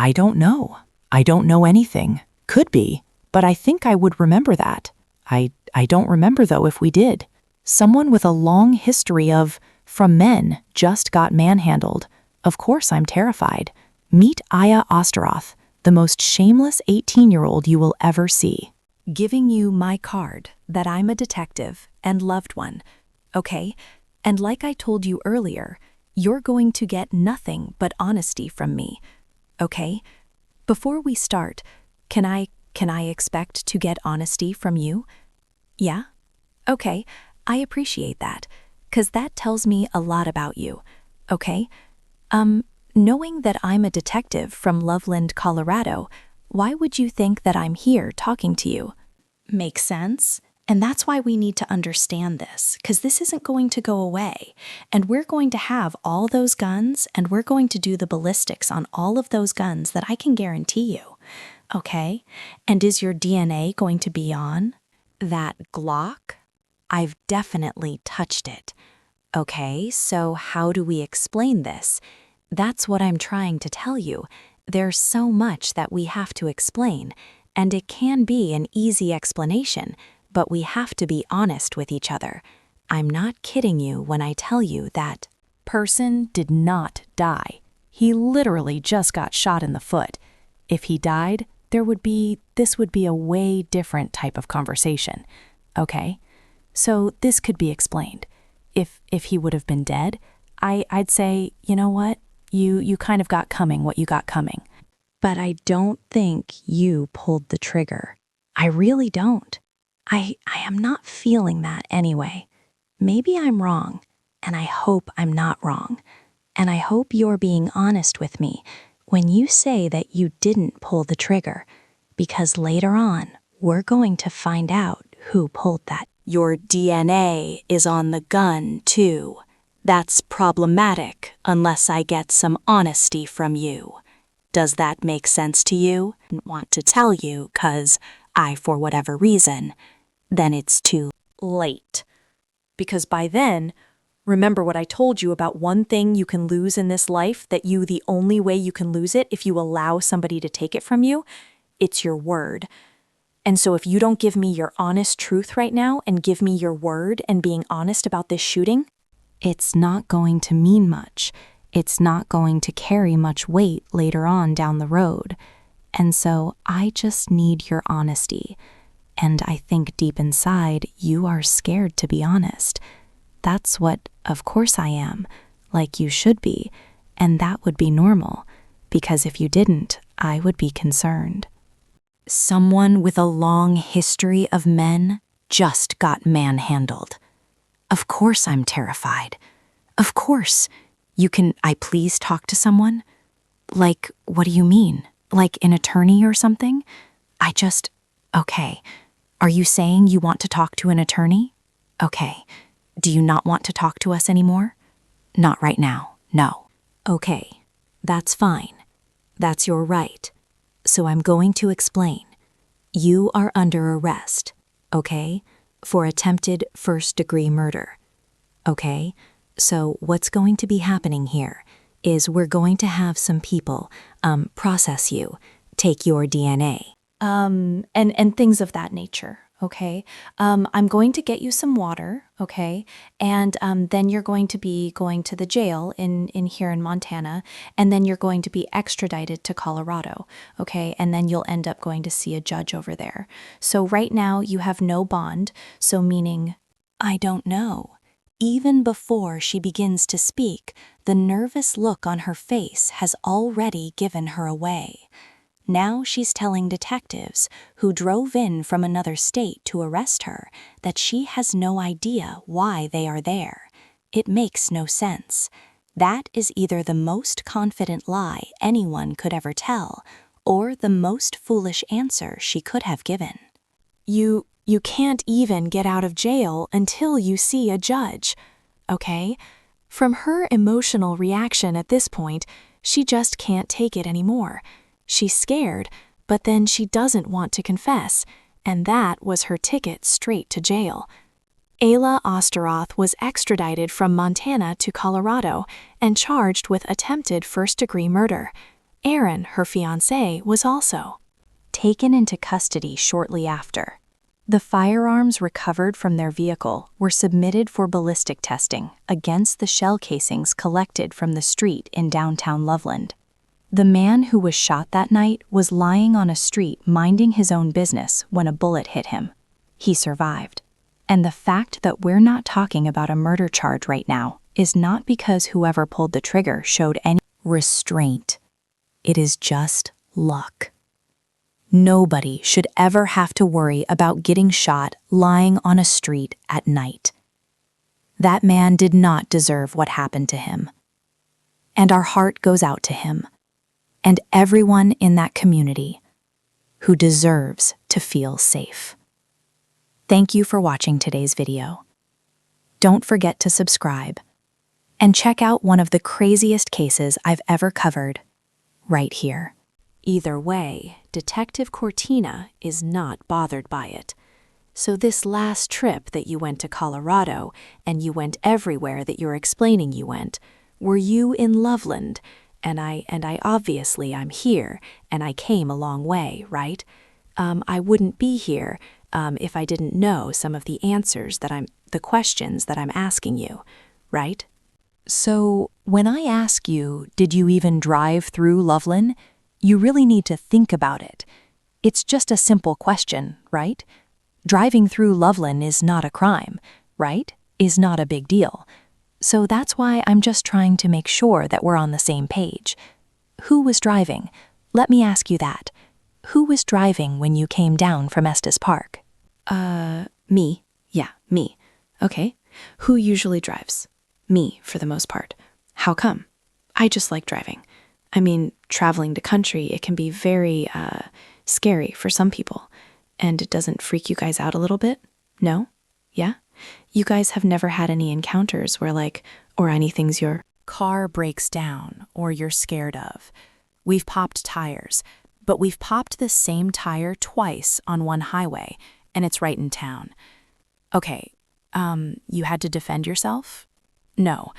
I don't know. I don't know anything. Could be, but I think I would remember that. I don't remember, though, if we did. Someone with a long history from men just got manhandled. Of course I'm terrified. Meet Ayla Auststeroth, the most shameless 18-year-old you will ever see. Giving you my card that I'm a detective and loved one, okay? And like I told you earlier, you're going to get nothing but honesty from me, okay? Before we start, can I expect to get honesty from you? Yeah? Okay, I appreciate that, 'cause that tells me a lot about you, okay? Knowing that I'm a detective from Loveland, Colorado, why would you think that I'm here talking to you? Makes sense. And that's why we need to understand this, because this isn't going to go away. And we're going to have all those guns, and we're going to do the ballistics on all of those guns that I can guarantee you. Okay? And is your DNA going to be on that Glock? I've definitely touched it. Okay, so how do we explain this? That's what I'm trying to tell you. There's so much that we have to explain, and it can be an easy explanation, but we have to be honest with each other. I'm not kidding you when I tell you that person did not die. He literally just got shot in the foot. If he died, this would be a way different type of conversation. Okay? So this could be explained. If he would have been dead, I'd say, you know what? You kind of got coming what you got coming. But I don't think you pulled the trigger. I really don't. I am not feeling that anyway. Maybe I'm wrong, and I hope I'm not wrong. And I hope you're being honest with me when you say that you didn't pull the trigger, because later on, we're going to find out who pulled that. Your DNA is on the gun, too. That's problematic unless I get some honesty from you. Does that make sense to you? I don't want to tell you, 'cause for whatever reason, then it's too late. Because by then, remember what I told you about one thing you can lose in this life, the only way you can lose it if you allow somebody to take it from you? It's your word. And so if you don't give me your honest truth right now and give me your word and being honest about this shooting, it's not going to mean much. It's not going to carry much weight later on down the road. And so I just need your honesty. And I think deep inside, you are scared to be honest. That's what, of course I am, like you should be. And that would be normal, because if you didn't, I would be concerned. Someone with a long history of men just got manhandled. Of course I'm terrified. Of course. Can I please talk to someone? Like, what do you mean? Like an attorney or something? Okay. Are you saying you want to talk to an attorney? Okay. Do you not want to talk to us anymore? Not right now, no. Okay, that's fine. That's your right. So I'm going to explain. You are under arrest, okay, for attempted first-degree murder. Okay, so what's going to be happening here is we're going to have some people process you, take your DNA. And things of that nature, okay? I'm going to get you some water, okay? And then you're going to be going to the jail in here in Montana, and then you're going to be extradited to Colorado, okay? And then you'll end up going to see a judge over there. So right now you have no bond, so meaning, I don't know. Even before she begins to speak, the nervous look on her face has already given her away. Now she's telling detectives who drove in from another state to arrest her that she has no idea why they are there. It makes no sense. That is either the most confident lie anyone could ever tell, or the most foolish answer she could have given. You can't even get out of jail until you see a judge, okay? From her emotional reaction at this point, she just can't take it anymore. She's scared, but then she doesn't want to confess, and that was her ticket straight to jail. Ayla Auststeroth was extradited from Montana to Colorado and charged with attempted first-degree murder. Aaron, her fiancé, was also taken into custody shortly after. The firearms recovered from their vehicle were submitted for ballistic testing against the shell casings collected from the street in downtown Loveland. The man who was shot that night was lying on a street minding his own business when a bullet hit him. He survived. And the fact that we're not talking about a murder charge right now is not because whoever pulled the trigger showed any restraint. It is just luck. Nobody should ever have to worry about getting shot lying on a street at night. That man did not deserve what happened to him. And our heart goes out to him and everyone in that community who deserves to feel safe. Thank you for watching today's video. Don't forget to subscribe and check out one of the craziest cases I've ever covered right here. Either way, Detective Cortina is not bothered by it. So this last trip that you went to Colorado, and you went everywhere that you're explaining you went, were you in Loveland? And I obviously I'm here, and I came a long way, right? I wouldn't be here if I didn't know some of the answers the questions that I'm asking you, right? So when I ask you, did you even drive through Loveland? You really need to think about it. It's just a simple question, right? Driving through Loveland is not a crime, right? Is not a big deal. So that's why I'm just trying to make sure that we're on the same page. Who was driving? Let me ask you that. Who was driving when you came down from Estes Park? Me. Yeah, me. Okay. Who usually drives? Me, for the most part. How come? I just like driving. I mean, traveling to country, it can be very, scary for some people. And it doesn't freak you guys out a little bit? No? Yeah? You guys have never had any encounters where or anything's your car breaks down or you're scared of. We've popped tires, but we've popped the same tire twice on one highway, and it's right in town. Okay, you had to defend yourself? No.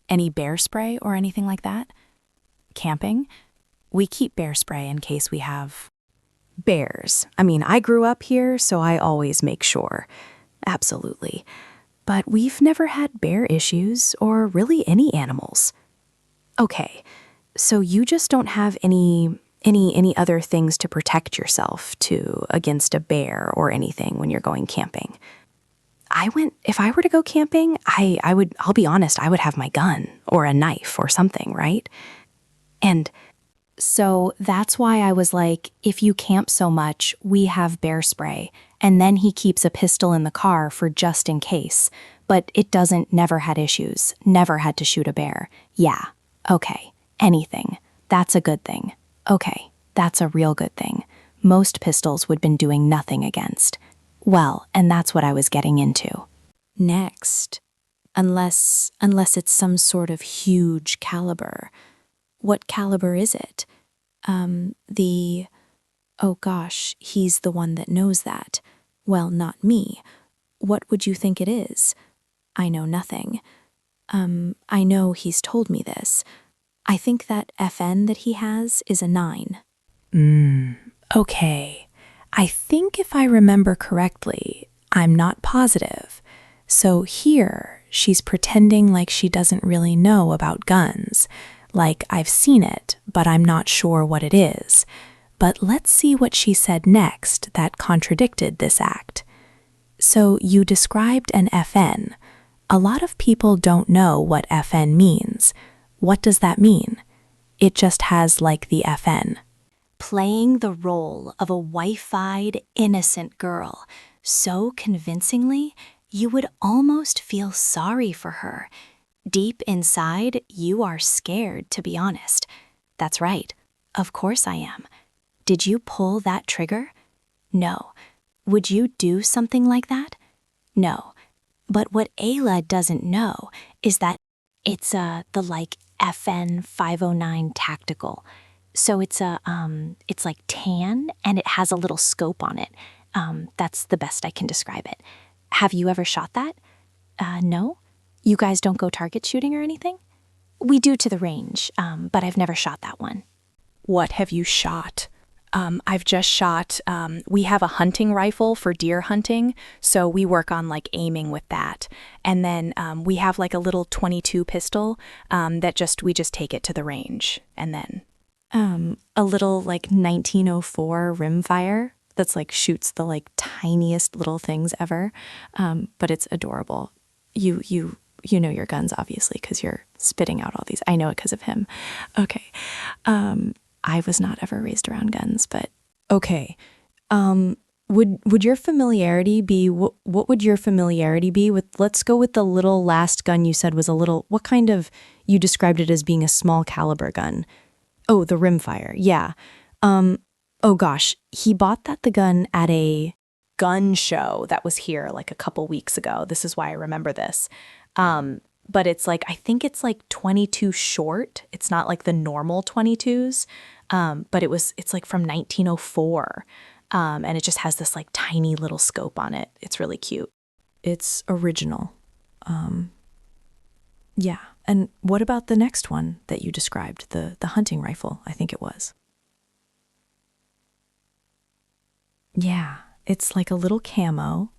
Any bear spray or anything like that? Camping? We keep bear spray in case we have bears. I mean, I grew up here, so I always make sure. Absolutely. But we've never had bear issues or really any animals. Okay, so you just don't have any other things to protect yourself against a bear or anything when you're going camping. If I were to go camping, I'll be honest, I would have my gun or a knife or something, right? And so that's why I was like, if you camp so much, we have bear spray. And then he keeps a pistol in the car for just in case. But it never had issues, never had to shoot a bear. Yeah, okay, anything. That's a good thing. Okay, that's a real good thing. Most pistols would been doing nothing against. Well, and that's what I was getting into. Next, unless it's some sort of huge caliber. What caliber is it? Oh gosh, he's the one that knows that. Well, not me. What would you think it is? I know nothing. I know he's told me this. I think that FN that he has is a 9. Okay. I think if I remember correctly, I'm not positive. So here, she's pretending like she doesn't really know about guns. Like I've seen it, but I'm not sure what it is. But let's see what she said next that contradicted this act. So you described an FN. A lot of people don't know what FN means. What does that mean? It just has like the FN. Playing the role of a wife-eyed, innocent girl so convincingly, you would almost feel sorry for her. Deep inside, you are scared, to be honest. That's right. Of course I am. Did you pull that trigger? No. Would you do something like that? No. But what Ayla doesn't know is that it's the FN 509 tactical. So it's like tan and it has a little scope on it. That's the best I can describe it. Have you ever shot that? No? You guys don't go target shooting or anything? We do to the range, but I've never shot that one. What have you shot? I've just shot, we have a hunting rifle for deer hunting, so we work on like aiming with that. And then we have like a little 22 pistol we just take it to the range. And then A little like 1904 rimfire that's like shoots the like tiniest little things ever. But it's adorable. You know your guns, obviously, because you're spitting out all these. I know it because of him. Okay. I was not ever raised around guns, but okay. Would your familiarity be what would your familiarity be with? Let's go with the little last gun you said was a little. What kind of? You described it as being a small caliber gun. Oh, the rimfire. Yeah. Oh gosh, he bought the gun at a gun show that was here like a couple weeks ago. This is why I remember this. But it's like, I think it's like 22 short. It's not like the normal 22s. But it's like from 1904. And it just has this like tiny little scope on it. It's really cute. It's original. Yeah. And what about the next one that you described? The hunting rifle, I think it was. Yeah. It's like a little camo.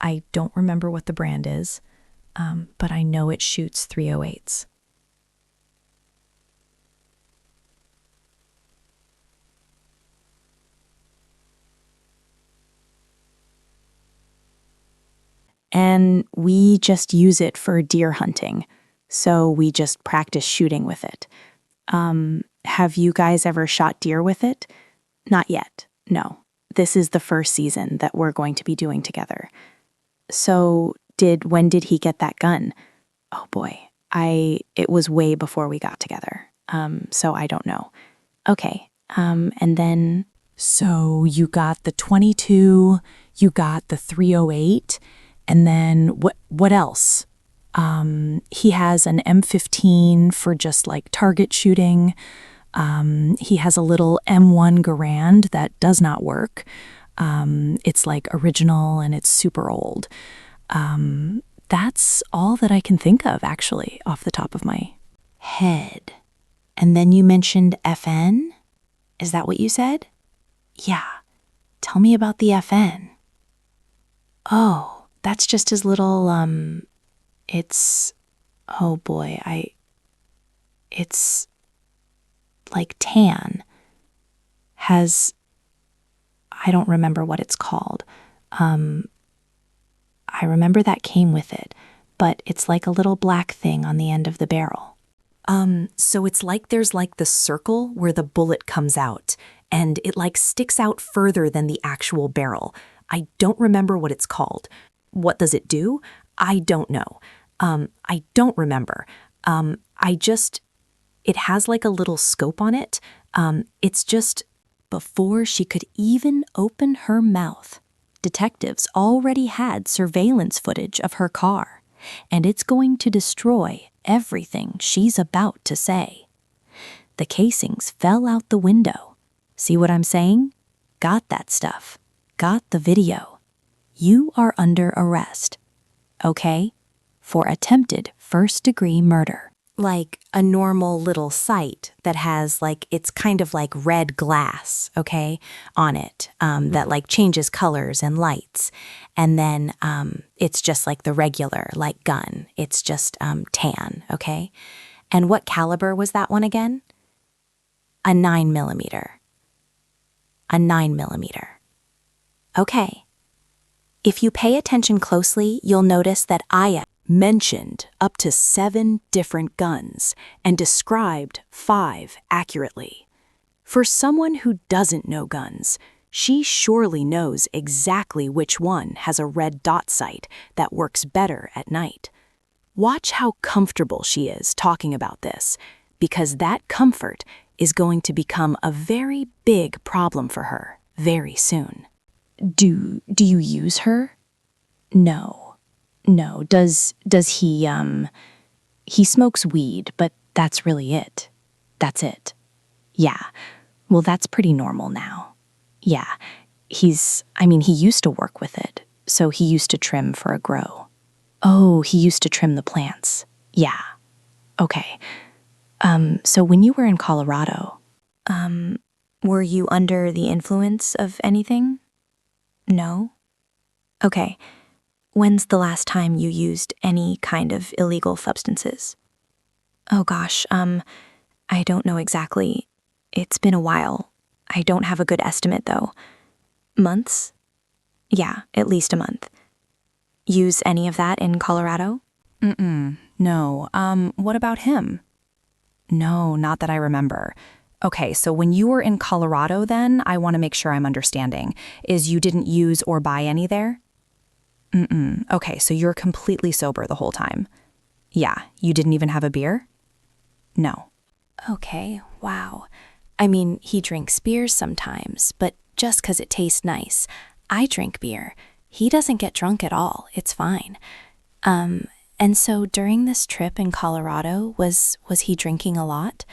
I don't remember what the brand is. But I know it shoots 308s. And we just use it for deer hunting. So we just practice shooting with it. Have you guys ever shot deer with it? Not yet. No. This is the first season that we're going to be doing together. So when did he get that gun? Oh boy. It was way before we got together. So I don't know. Okay. And then So you got the 22, you got the 308, and then what else? He has an M15 for just like target shooting. He has a little M1 Garand that does not work. It's like original and it's super old. That's all that I can think of, actually, off the top of my head. And then you mentioned FN? Is that what you said? Yeah. Tell me about the FN. Oh, that's just his little, oh boy, it's like tan. I don't remember what it's called. I remember that came with it, but it's like a little black thing on the end of the barrel. So it's like there's like the circle where the bullet comes out, and it like sticks out further than the actual barrel. I don't remember what it's called. What does it do? I don't know. I don't remember. It has like a little scope on it. It's just before she could even open her mouth, detectives already had surveillance footage of her car, and it's going to destroy everything she's about to say. The casings fell out the window. See what I'm saying? Got that stuff. Got the video. You are under arrest. Okay? For attempted first-degree murder. Like a normal little site that has like, it's kind of like red glass, okay, on it, that like changes colors and lights. And then it's just like the regular like gun. It's just tan, okay? And what caliber was that one again? A 9mm. A 9mm. Okay. If you pay attention closely, you'll notice that Aya mentioned up to 7 different guns and described 5 accurately. For someone who doesn't know guns, she surely knows exactly which one has a red dot sight that works better at night. Watch how comfortable she is talking about this, because that comfort is going to become a very big problem for her very soon. Do you use her? No. No, does he, he smokes weed, but that's really it. That's it. Yeah, well, that's pretty normal now. Yeah, he used to work with it, so he used to trim for a grow. Oh, he used to trim the plants. Yeah, okay. So when you were in Colorado, Were you under the influence of anything? No? Okay. When's the last time you used any kind of illegal substances? Oh gosh, I don't know exactly. It's been a while. I don't have a good estimate though. Months? Yeah, at least a month. Use any of that in Colorado? No. What about him? No, not that I remember. Okay, so when you were in Colorado then, I want to make sure I'm understanding, is you didn't use or buy any there? Okay, so you're completely sober the whole time. Yeah, you didn't even have a beer? No. Okay, wow. I mean, he drinks beers sometimes, but just 'cause it tastes nice. I drink beer. He doesn't get drunk at all. It's fine. And so during this trip in Colorado, was he drinking a lot?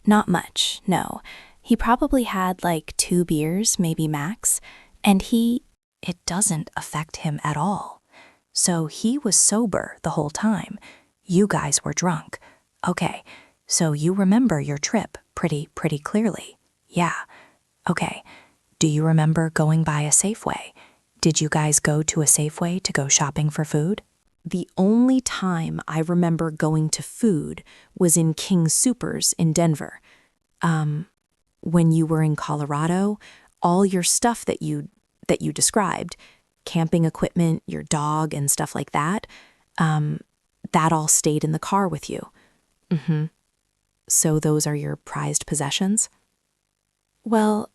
Not much, no. He probably had like 2 beers, maybe max, and it doesn't affect him at all. So he was sober the whole time. You guys were drunk. Okay, so you remember your trip pretty clearly. Yeah. Okay. Do you remember going by a Safeway? Did you guys go to a Safeway to go shopping for food? The only time I remember going to food was in King Soopers in Denver. When you were in Colorado, all your stuff that you described, camping equipment, your dog and stuff like that, that all stayed in the car with you. So those are your prized possessions? Well,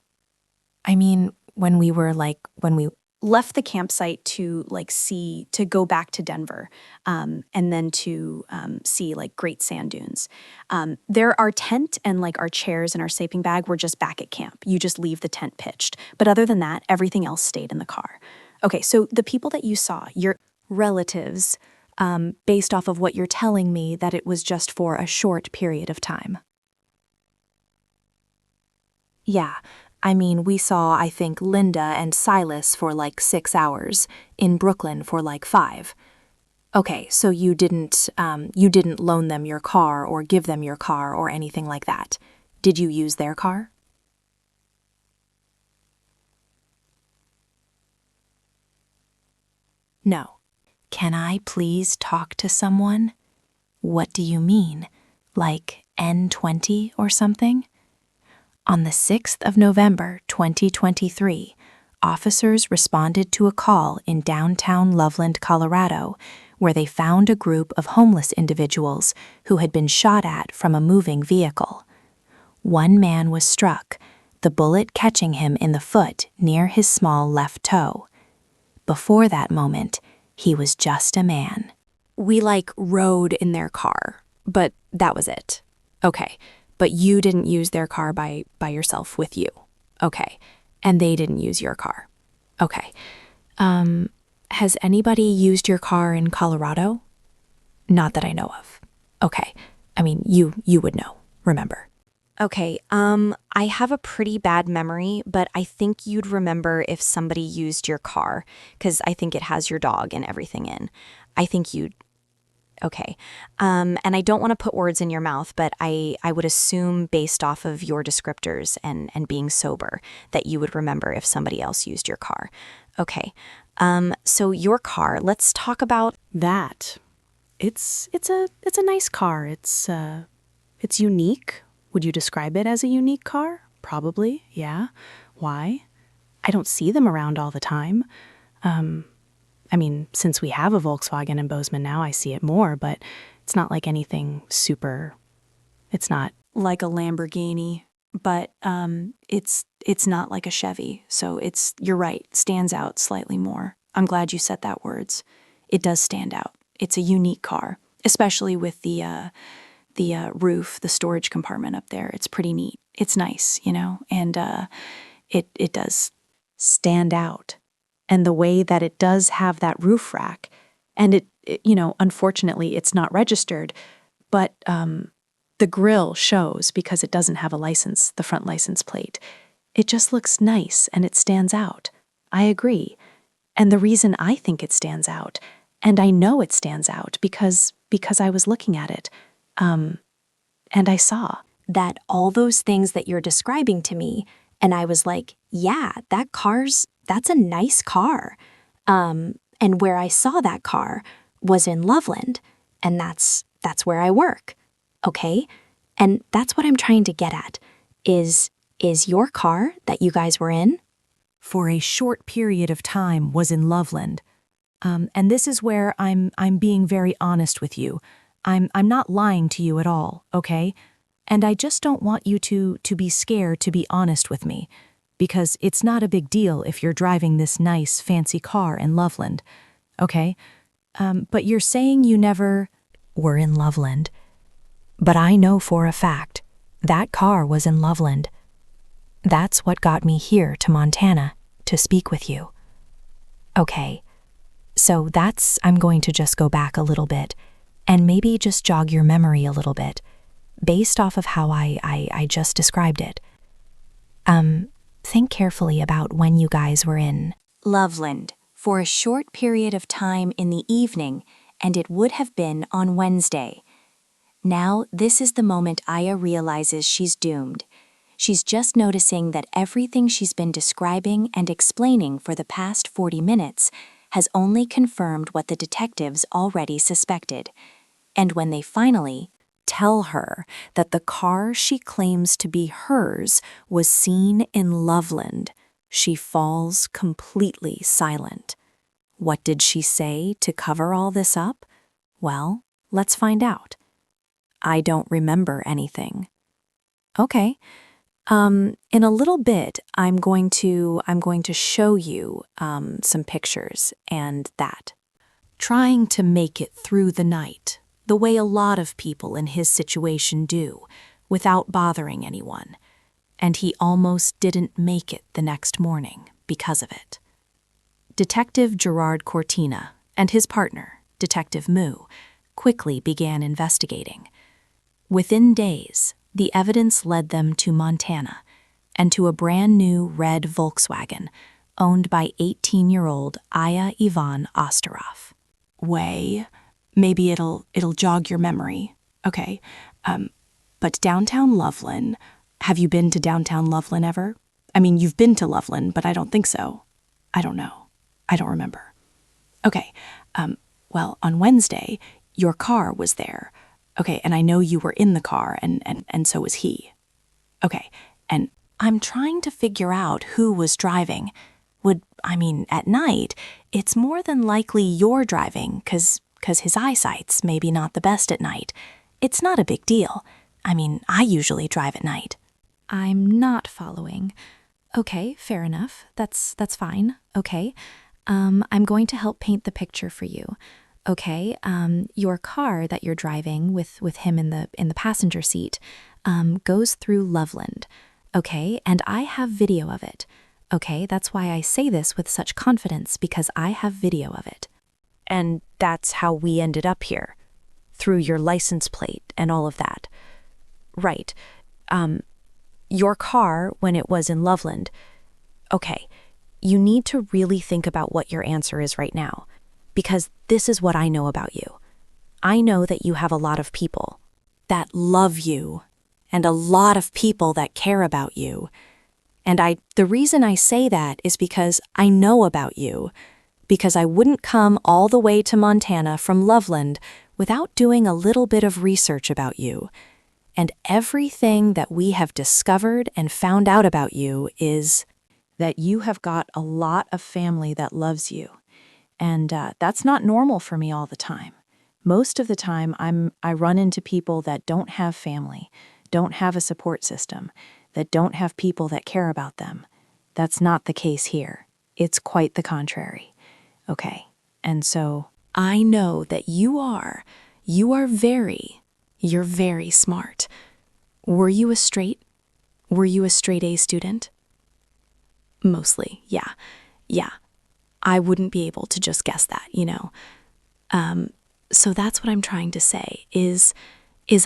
I mean, when we left the campsite to go back to Denver, and then to see like Great Sand Dunes. Our tent and like our chairs and our sleeping bag were just back at camp. You just leave the tent pitched. But other than that, everything else stayed in the car. Okay, so the people that you saw, your relatives, based off of what you're telling me, that it was just for a short period of time. Yeah. I mean, we saw, I think, Linda and Silas for like 6 hours, in Brooklyn for like 5. Okay, so you didn't loan them your car or give them your car or anything like that. Did you use their car? No. Can I please talk to someone? What do you mean? Like N20 or something? On the 6th of November, 2023, officers responded to a call in downtown Loveland, Colorado, where they found a group of homeless individuals who had been shot at from a moving vehicle. One man was struck, the bullet catching him in the foot near his small left toe. Before that moment, he was just a man. We rode in their car, but that was it. Okay. But you didn't use their car by yourself with you. Okay. And they didn't use your car. Okay. Has anybody used your car in Colorado? Not that I know of. Okay. I mean, you would know, remember. Okay, I have a pretty bad memory, but I think you'd remember if somebody used your car, because I think it has your dog and everything in. I think you'd. Okay. And I don't want to put words in your mouth, but I would assume based off of your descriptors and being sober that you would remember if somebody else used your car. Okay. So your car, let's talk about that. It's a nice car. It's unique. Would you describe it as a unique car? Probably, yeah. Why? I don't see them around all the time. I mean, since we have a Volkswagen in Bozeman now, I see it more, but it's not like anything super. It's not like a Lamborghini, but it's not like a Chevy. So you're right, stands out slightly more. I'm glad you said that words. It does stand out. It's a unique car, especially with the roof, the storage compartment up there. It's pretty neat. It's nice, and it does stand out. And the way that it does have that roof rack, and it unfortunately, it's not registered, but the grill shows because it doesn't have a license, the front license plate. It just looks nice and it stands out. I agree. And the reason I think it stands out, and I know it stands out because I was looking at it, and I saw. that all those things that you're describing to me, and I was like, yeah, that's a nice car. And where I saw that car was in Loveland, and that's where I work. Okay? And that's what I'm trying to get at. Is your car that you guys were in? For a short period of time was in Loveland. And this is where I'm being very honest with you. I'm not lying to you at all, okay? And I just don't want you to be scared to be honest with me, because it's not a big deal if you're driving this nice, fancy car in Loveland, okay? But you're saying you never were in Loveland. But I know for a fact that car was in Loveland. That's what got me here to Montana to speak with you. Okay, so I'm going to just go back a little bit and maybe just jog your memory a little bit based off of how I just described it. Think carefully about when you guys were in Loveland for a short period of time in the evening, and it would have been on Wednesday. Now, this is the moment Aya realizes she's doomed. She's just noticing that everything she's been describing and explaining for the past 40 minutes has only confirmed what the detectives already suspected. And when they finally tell her that the car she claims to be hers was seen in Loveland, she falls completely silent. What did she say to cover all this up? Well, let's find out. I don't remember anything. Okay. In a little bit, I'm going to show you some pictures and that. Trying to make it through the night, the way a lot of people in his situation do, without bothering anyone. And he almost didn't make it the next morning because of it. Detective Gerard Cortina and his partner, Detective Moo, quickly began investigating. Within days, the evidence led them to Montana and to a brand new red Volkswagen owned by 18-year-old Ayla Auststeroth. Maybe it'll jog your memory. Okay. But downtown Loveland, have you been to downtown Loveland ever? I mean, you've been to Loveland, but I don't think so. I don't know. I don't remember. Okay. Well, on Wednesday, your car was there. Okay, and I know you were in the car, and so was he. Okay, and I'm trying to figure out who was driving. At night, it's more than likely you're driving, 'cause his eyesight's maybe not the best at night. It's not a big deal. I usually drive at night. I'm not following. Okay, fair enough. That's fine. Okay. I'm going to help paint the picture for you. Okay, your car that you're driving with him in the passenger seat goes through Loveland. Okay, and I have video of it. Okay, that's why I say this with such confidence, because I have video of it. And that's how we ended up here, through your license plate and all of that. Right. Your car, when it was in Loveland. Okay, you need to really think about what your answer is right now, because this is what I know about you. I know that you have a lot of people that love you and a lot of people that care about you. And the reason I say that is because I know about you, because I wouldn't come all the way to Montana from Loveland without doing a little bit of research about you. And everything that we have discovered and found out about you is that you have got a lot of family that loves you. And that's not normal for me all the time. Most of the time, I run into people that don't have family, don't have a support system, that don't have people that care about them. That's not the case here. It's quite the contrary. Okay, and so I know that you're very smart. Were you a straight A student? Mostly, yeah. I wouldn't be able to just guess that, you know. So that's what I'm trying to say, is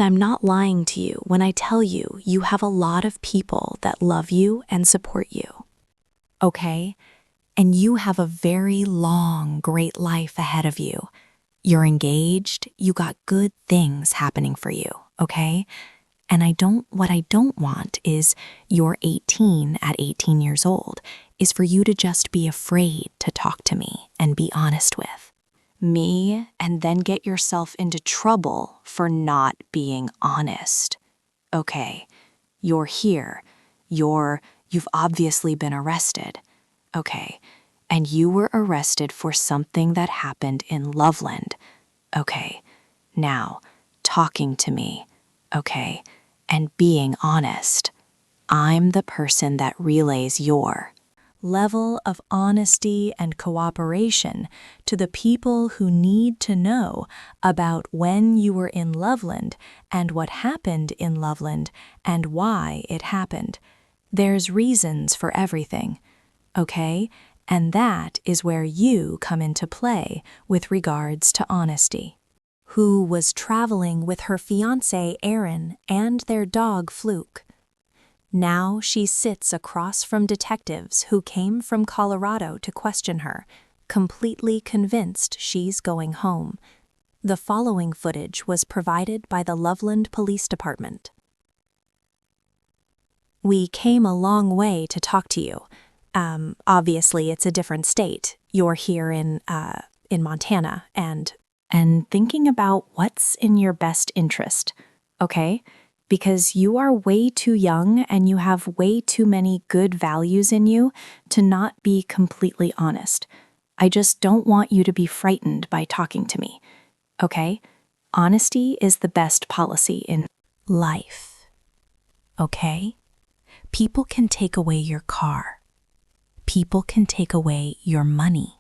I'm not lying to you when I tell you you have a lot of people that love you and support you. Okay? And you have a very long, great life ahead of you. You're engaged, you got good things happening for you, okay? And what I don't want is you're 18 at 18 years old, is for you to just be afraid to talk to me and be honest with me and then get yourself into trouble for not being honest. Okay, you're here. You've obviously been arrested. Okay, and you were arrested for something that happened in Loveland. Okay, now, talking to me. Okay, and being honest. I'm the person that relays your level of honesty and cooperation to the people who need to know about when you were in Loveland and what happened in Loveland and why it happened. There's reasons for everything, okay? And that is where you come into play with regards to honesty. Who was traveling with her fiancé Aaron and their dog Fluke. Now she sits across from detectives who came from Colorado to question her, completely convinced she's going home. The following footage was provided by the Loveland Police Department. We came a long way to talk to you. Obviously, it's a different state. You're here in Montana and thinking about what's in your best interest, okay? Because you are way too young and you have way too many good values in you to not be completely honest. I just don't want you to be frightened by talking to me, okay? Honesty is the best policy in life, okay? People can take away your car. People can take away your money.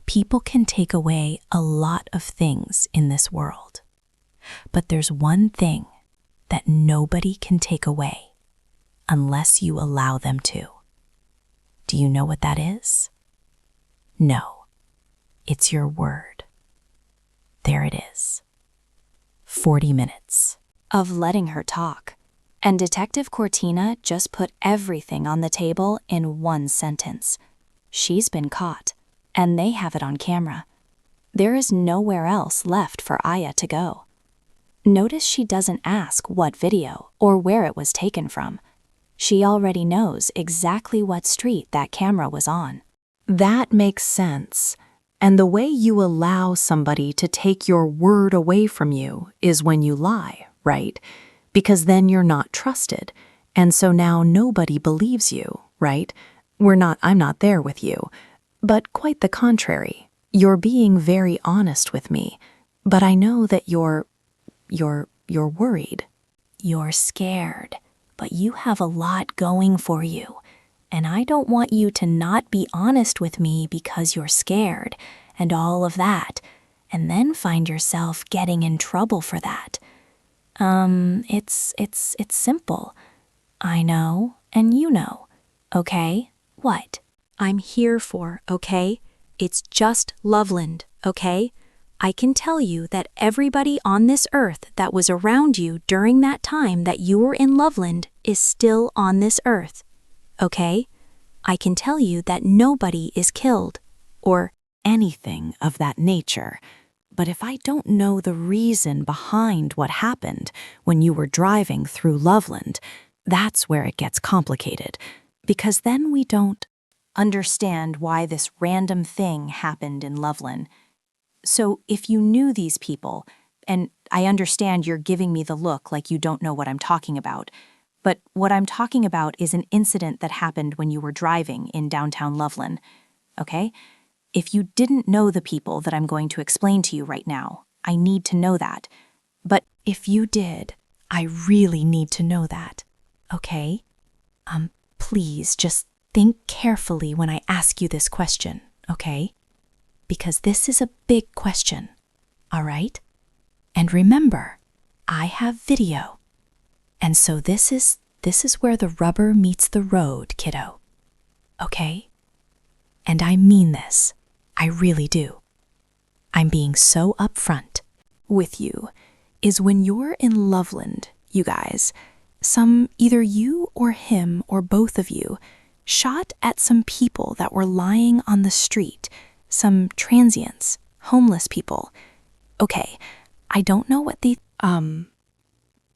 People can take away a lot of things in this world. But there's one thing that nobody can take away unless you allow them to. Do you know what that is? No, it's your word. There it is. 40 minutes of letting her talk. And Detective Cortina just put everything on the table in one sentence. She's been caught, and they have it on camera. There is nowhere else left for Ayla to go. Notice she doesn't ask what video or where it was taken from. She already knows exactly what street that camera was on. That makes sense. And the way you allow somebody to take your word away from you is when you lie, right? Because then you're not trusted. And so now nobody believes you, right? I'm not there with you. But quite the contrary. You're being very honest with me. But I know that you're worried. You're scared, but you have a lot going for you. And I don't want you to not be honest with me because you're scared and all of that, and then find yourself getting in trouble for that. It's simple. I know, and you know. Okay? What? I'm here for, okay? It's just Loveland, okay? I can tell you that everybody on this earth that was around you during that time that you were in Loveland is still on this earth, okay? I can tell you that nobody is killed, or anything of that nature. But if I don't know the reason behind what happened when you were driving through Loveland, that's where it gets complicated, because then we don't understand why this random thing happened in Loveland. So if you knew these people, and I understand you're giving me the look like you don't know what I'm talking about, but what I'm talking about is an incident that happened when you were driving in downtown Loveland, okay? If you didn't know the people that I'm going to explain to you right now, I need to know that. But if you did, I really need to know that, okay? Please just think carefully when I ask you this question, okay? Because this is a big question, all right? And remember, I have video. And so this is where the rubber meets the road, kiddo. Okay? And I mean this. I really do. I'm being so upfront with you is when you're in Loveland, you guys, either you or him or both of you shot at some people that were lying on the street, some transients, homeless people. Okay, I don't know what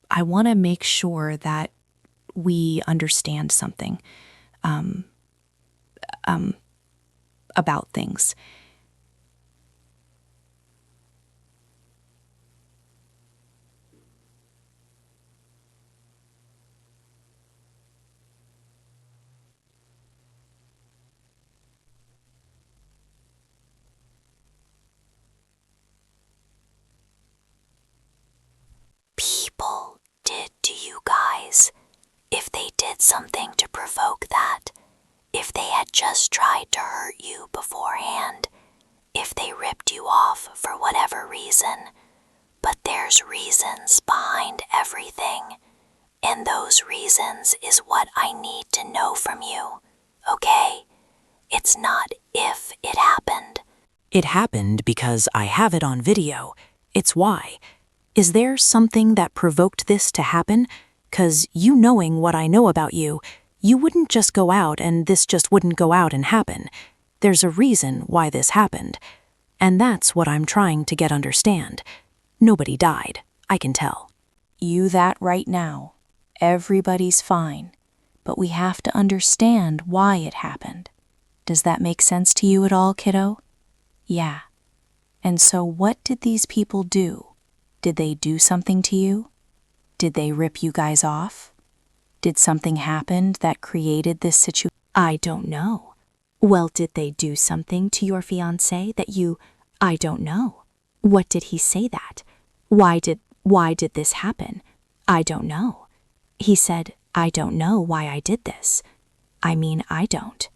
I want to make sure that we understand something about things. People did to you guys. If they did something to provoke that, if they had just tried to hurt you beforehand, if they ripped you off for whatever reason, but there's reasons behind everything, and those reasons is what I need to know from you, okay? It's not if it happened. It happened because I have it on video. It's why. Is there something that provoked this to happen? 'Cause you knowing what I know about you, you wouldn't just go out and this just wouldn't go out and happen. There's a reason why this happened. And that's what I'm trying to get understand. Nobody died, I can tell. You that right now. Everybody's fine. But we have to understand why it happened. Does that make sense to you at all, kiddo? Yeah. And so what did these people do? Did they do something to you? Did they rip you guys off? Did something happen that created this situation? I don't know. Well, did they do something to your fiancé that you... I don't know. What did he say that? Why did this happen? I don't know. He said, I don't know why I did this. I mean, I don't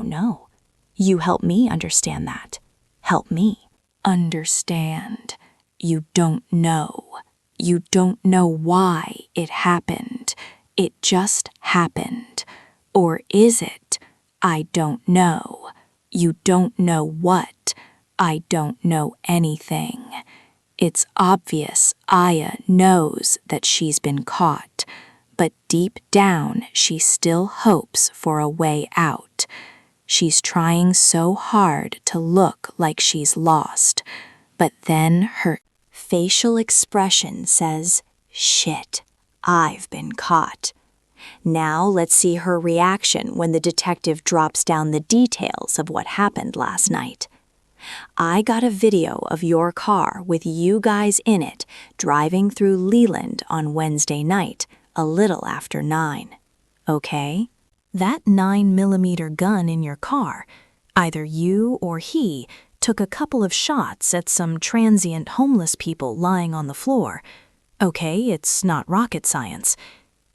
know. You help me understand that. Help me understand. You don't know. You don't know why it happened. It just happened. Or is it? I don't know. You don't know what? I don't know anything. It's obvious Aya knows that she's been caught, but deep down she still hopes for a way out. She's trying so hard to look like she's lost, but then her facial expression says, "Shit, I've been caught." Now let's see her reaction when the detective drops down the details of what happened last night. I got a video of your car with you guys in it driving through Leland on Wednesday night, a little after 9. Okay? That 9mm gun in your car, either you or he took a couple of shots at some transient homeless people lying on the floor. Okay, it's not rocket science.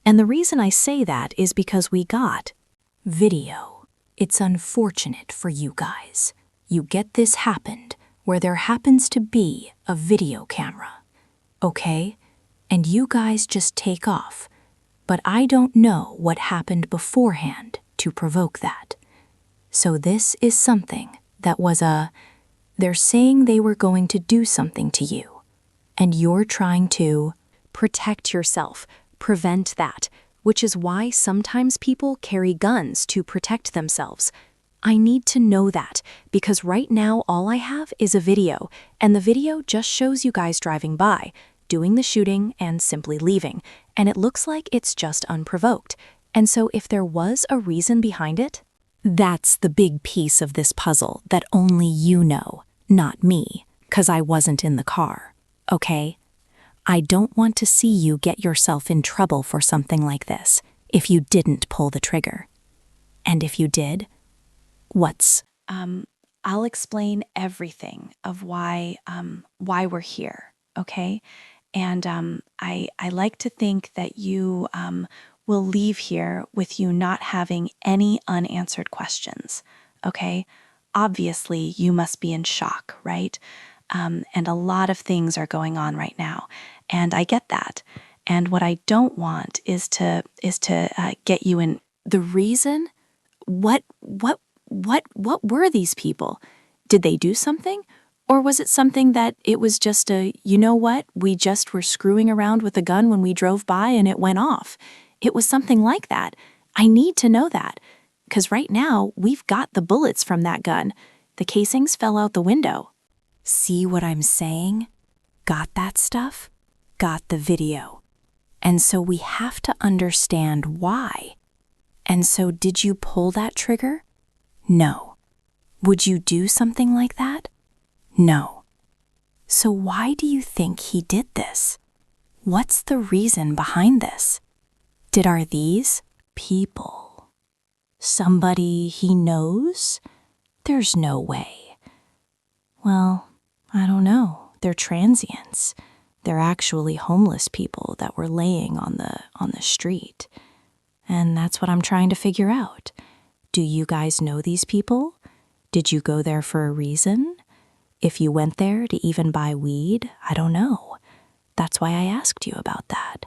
And the reason I say that is because we got video. It's unfortunate for you guys. You get this happened where there happens to be a video camera. Okay? And you guys just take off. But I don't know what happened beforehand to provoke that. So this is something that was they're saying they were going to do something to you. And you're trying to protect yourself, prevent that, which is why sometimes people carry guns to protect themselves. I need to know that, because right now all I have is a video, and the video just shows you guys driving by, doing the shooting and simply leaving, and it looks like it's just unprovoked. And so if there was a reason behind it, that's the big piece of this puzzle that only you know, not me, 'cause I wasn't in the car, okay? I don't want to see you get yourself in trouble for something like this if you didn't pull the trigger. And if you did, what's... I'll explain everything of why we're here, okay? And I like to think that you will leave here with you not having any unanswered questions, okay? Obviously, you must be in shock, right? And a lot of things are going on right now, and I get that. And what I don't want is to get you in the reason. What were these people? Did they do something? Or was it something that it was just you know what, we just were screwing around with a gun when we drove by and it went off? It was something like that. I need to know that. 'Cause right now, we've got the bullets from that gun. The casings fell out the window. See what I'm saying? Got that stuff? got the video. And so we have to understand why. And so did you pull that trigger? No. Would you do something like that? No. So why do you think he did this? What's the reason behind this? Are these people somebody he knows? There's no way. Well, I don't know. They're transients. They're actually homeless people that were laying on the street. And that's what I'm trying to figure out. Do you guys know these people? Did you go there for a reason? If you went there to even buy weed, I don't know. That's why I asked you about that.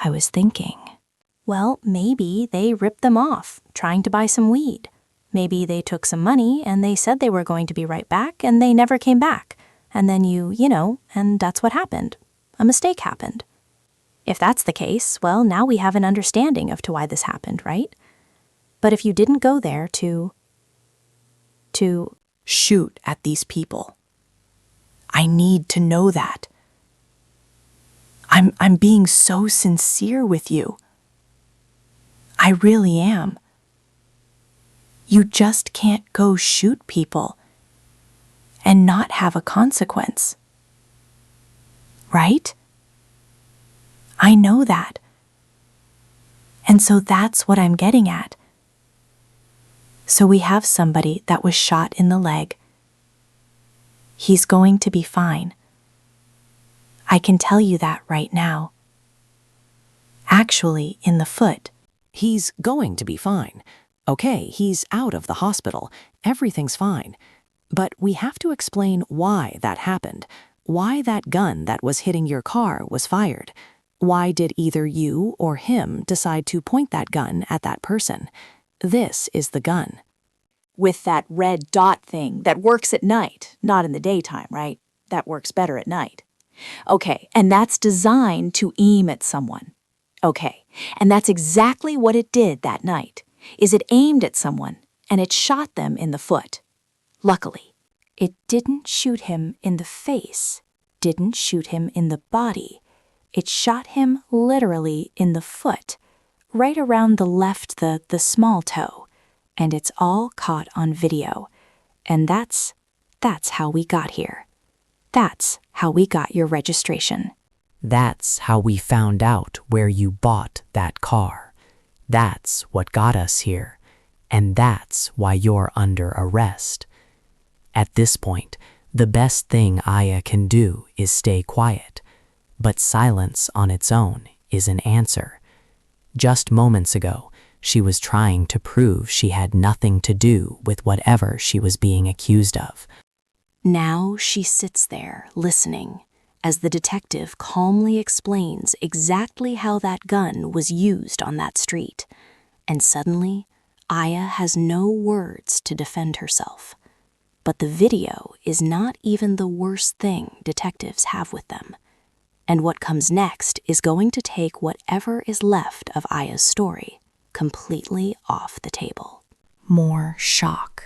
I was thinking, well, maybe they ripped them off, trying to buy some weed. Maybe they took some money and they said they were going to be right back and they never came back. And then and that's what happened. A mistake happened. If that's the case, well, now we have an understanding of why this happened, right? But if you didn't go there to shoot at these people, I need to know that. I'm being so sincere with you. I really am. You just can't go shoot people and not have a consequence. Right? I know that. And so that's what I'm getting at. So we have somebody that was shot in the leg. He's going to be fine. I can tell you that right now. Actually, in the foot. He's going to be fine. Okay, he's out of the hospital. Everything's fine. But we have to explain why that happened. Why that gun that was hitting your car was fired. Why did either you or him decide to point that gun at that person? This is the gun. With that red dot thing that works at night, not in the daytime, right? That works better at night. Okay, and that's designed to aim at someone. Okay, and that's exactly what it did that night, is it aimed at someone and it shot them in the foot. Luckily, it didn't shoot him in the face, didn't shoot him in the body. It shot him literally in the foot, right around the left, the small toe. And it's all caught on video. And that's how we got here. That's how we got your registration. That's how we found out where you bought that car. That's what got us here. And that's why you're under arrest. At this point, the best thing Aya can do is stay quiet. But silence on its own is an answer. Just moments ago, she was trying to prove she had nothing to do with whatever she was being accused of. Now she sits there, listening, as the detective calmly explains exactly how that gun was used on that street. And suddenly, Aya has no words to defend herself. But the video is not even the worst thing detectives have with them. And what comes next is going to take whatever is left of Aya's story completely off the table. More shock.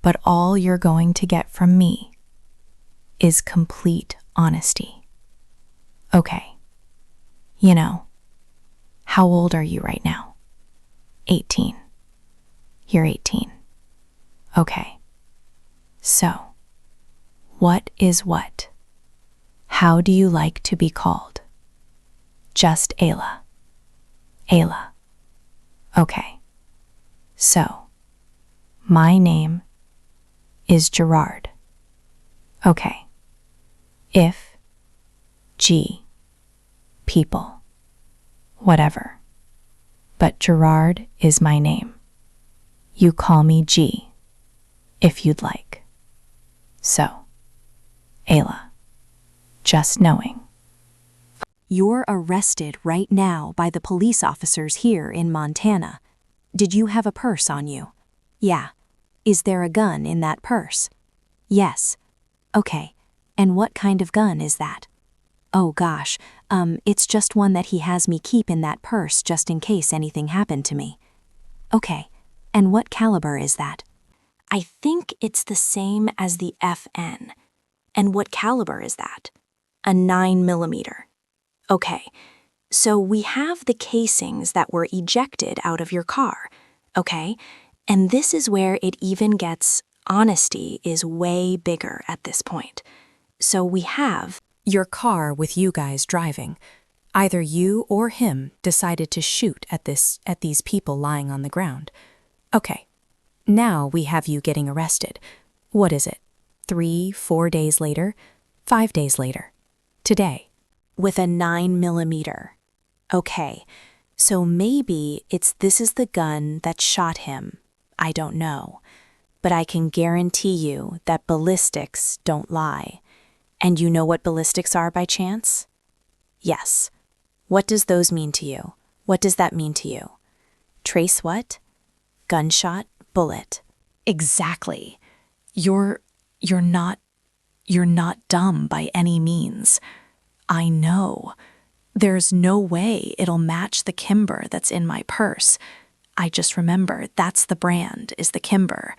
But all you're going to get from me is complete honesty. Okay. How old are you right now? 18. You're 18. Okay. So, what is what? How do you like to be called? Just Ayla. Ayla. Okay. So, my name is Gerard. Okay. If, G, people, whatever. But Gerard is my name. You call me G, if you'd like. So, Ayla, just knowing. You're arrested right now by the police officers here in Montana. Did you have a purse on you? Yeah. Is there a gun in that purse? Yes. Okay. And what kind of gun is that? Oh gosh, it's just one that he has me keep in that purse just in case anything happened to me. Okay. And what caliber is that? I think it's the same as the FN. And what caliber is that? A 9mm. Okay, so we have the casings that were ejected out of your car, okay? And this is where it even gets, honesty is way bigger at this point. So we have Your car with you guys driving. Either you or him decided to shoot at these people lying on the ground. Okay, now we have you getting arrested. What is it? 3, 4 days later? 5 days later? Today? with a 9mm. Okay, so maybe this is the gun that shot him. I don't know. But I can guarantee you that ballistics don't lie. And you know what ballistics are by chance? Yes. What does those mean to you? What does that mean to you? Trace what? Gunshot, bullet. Exactly. You're not dumb by any means. I know. There's no way it'll match the Kimber that's in my purse. I just remember that's the brand, is the Kimber.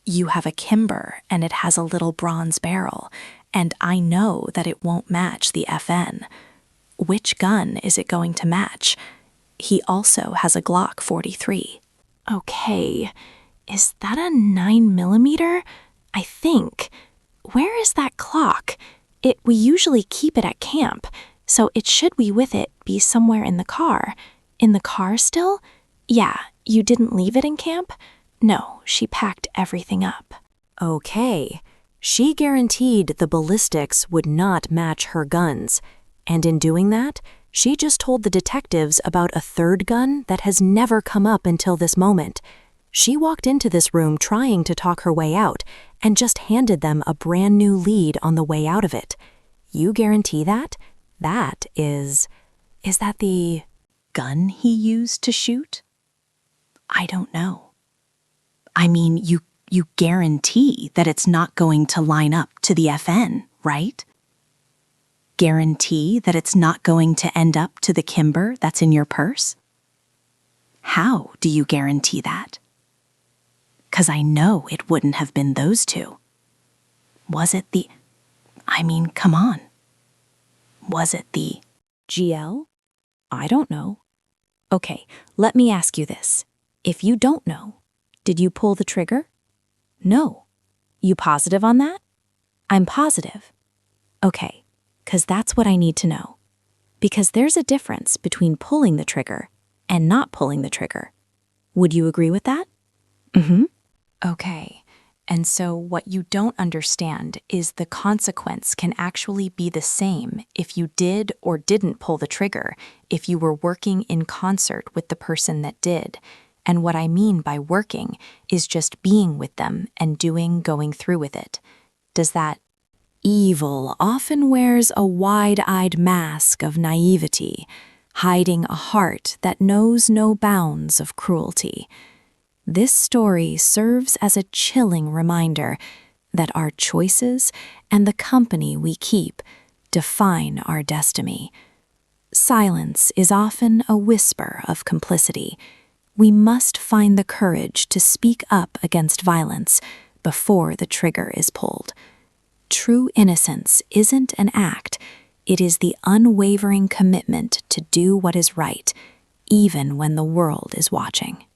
You have a Kimber and it has a little bronze barrel, and I know that it won't match the FN. Which gun is it going to match? He also has a Glock 43. Okay, is that a 9mm? I think. Where is that clock? We usually keep it at camp, so it should be with it be somewhere in the car. In the car still? Yeah, you didn't leave it in camp? No, she packed everything up. Okay. She guaranteed the ballistics would not match her guns, and in doing that, she just told the detectives about a third gun that has never come up until this moment. She walked into this room trying to talk her way out and just handed them a brand new lead on the way out of it. You guarantee that? Is that the gun he used to shoot? I don't know. I mean, you guarantee that it's not going to line up to the FN, right? Guarantee that it's not going to end up to the Kimber that's in your purse? How do you guarantee that? 'Cause I know it wouldn't have been those two. Was it come on. Was it the GL? I don't know. Okay, let me ask you this. If you don't know, did you pull the trigger? No. You positive on that? I'm positive. Okay, 'cause that's what I need to know. Because there's a difference between pulling the trigger and not pulling the trigger. Would you agree with that? Mm-hmm. Okay, and so what you don't understand is the consequence can actually be the same if you did or didn't pull the trigger, if you were working in concert with the person that did. And what I mean by working is just being with them and going through with it. Does that? Evil often wears a wide-eyed mask of naivety, hiding a heart that knows no bounds of cruelty. This story serves as a chilling reminder that our choices and the company we keep define our destiny. Silence is often a whisper of complicity. We must find the courage to speak up against violence before the trigger is pulled. True innocence isn't an act, it is the unwavering commitment to do what is right, even when the world is watching.